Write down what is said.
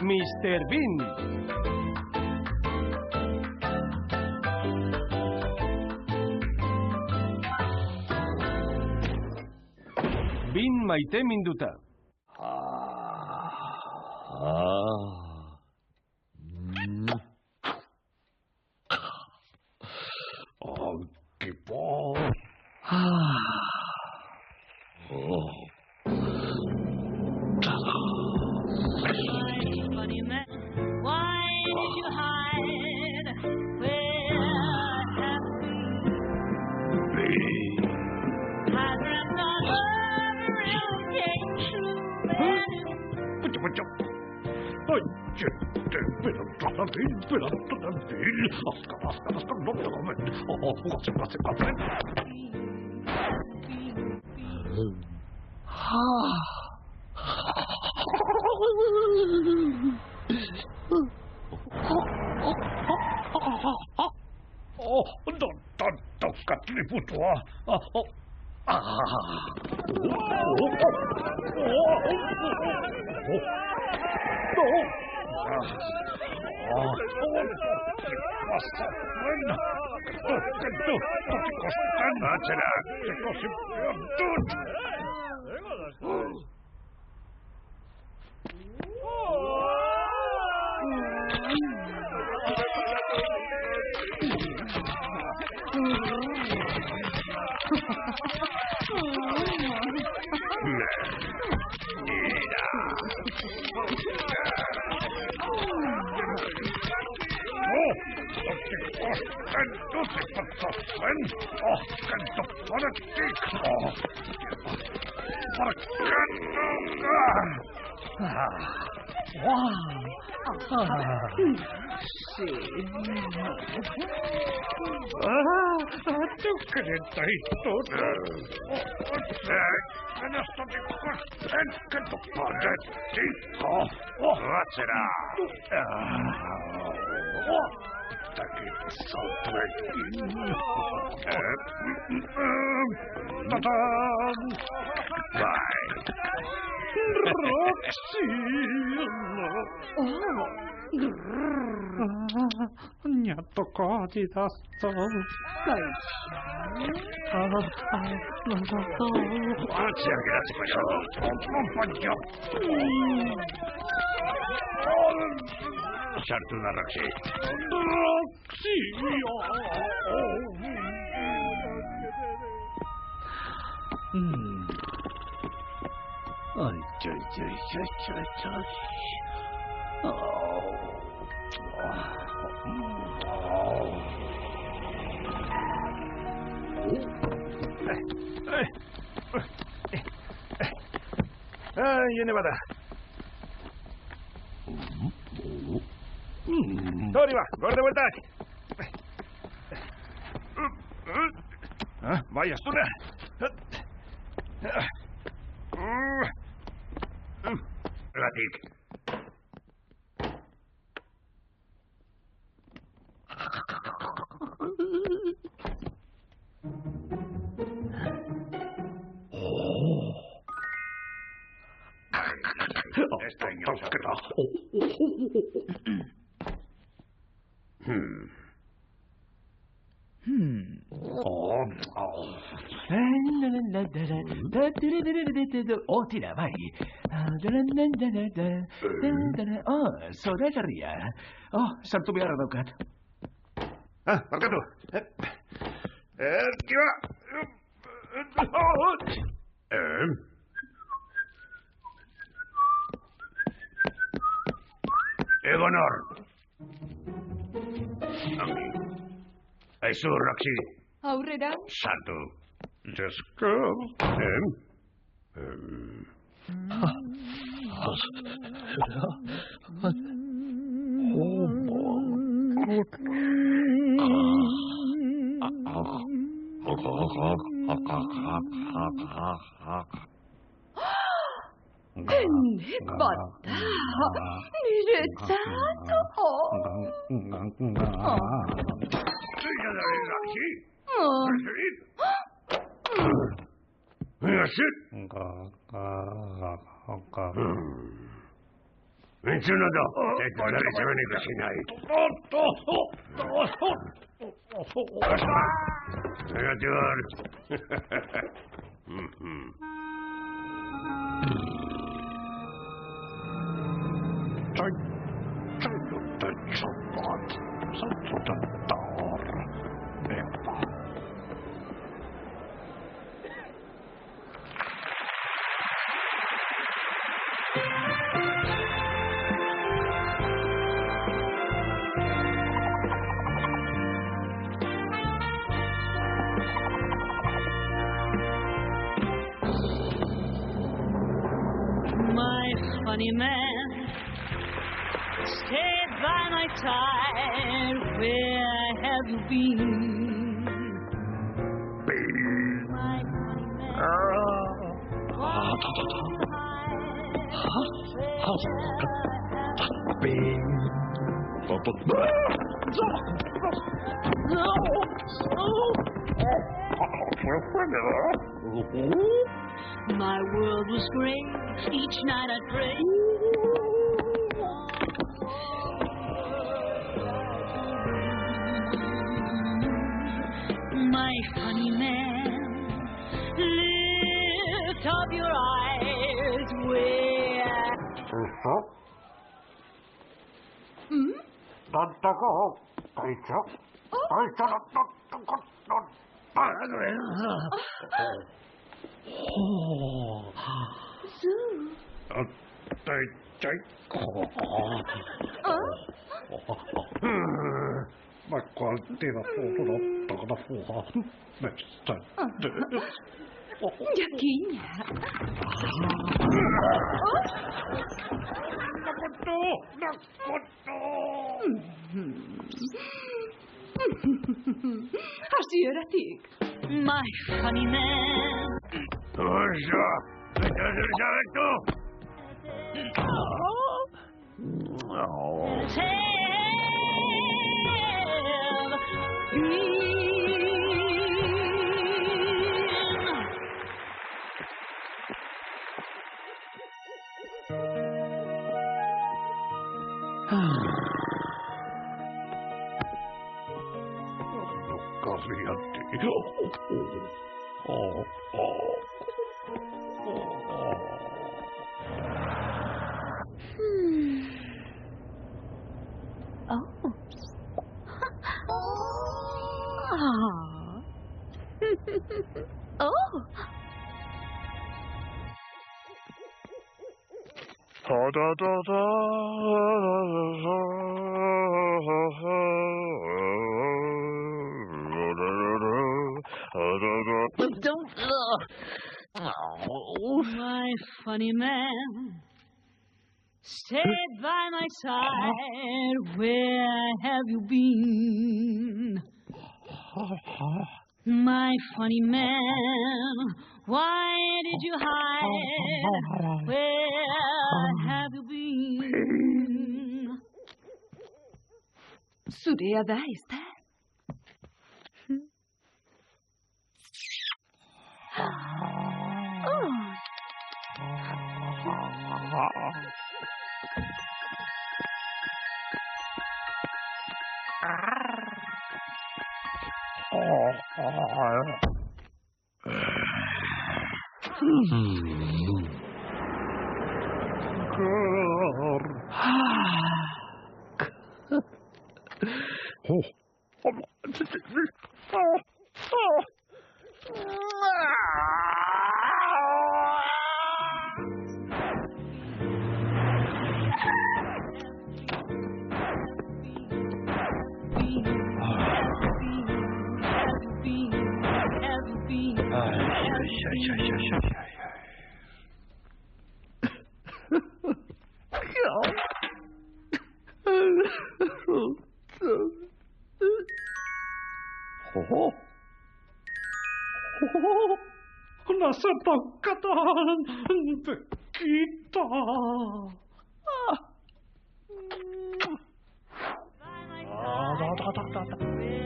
Mr. Bean. Bean maite minduta. Sartuna Roxy. Yeni bada. Hori ba, gorde bueltak. Bai, asturra. Latik. Tira, bai. Zoragarria. Sartu beharra daukat. Barkatu. Erkiba. Egonor. Aizu, Roxy. Aurrera. Sartu. Jasko. Nekbata. Niretzat. Roxy. That's it. いつのだ。誰喋りかしない。それが手はある。My funny man stayed by my side. Where have you been? My funny man, why did you My world was great. Each night I'd pray. My funny man, lift up your eyes. Where? Ma quantità foto da fuoco. Giacchina. Hasiratik. My funny man. Osa, My funny man stayed by my side. Where have you been? My funny man, why did you hide? Where have you been? Surya Daista. Nasa pagkataan kita. By my side.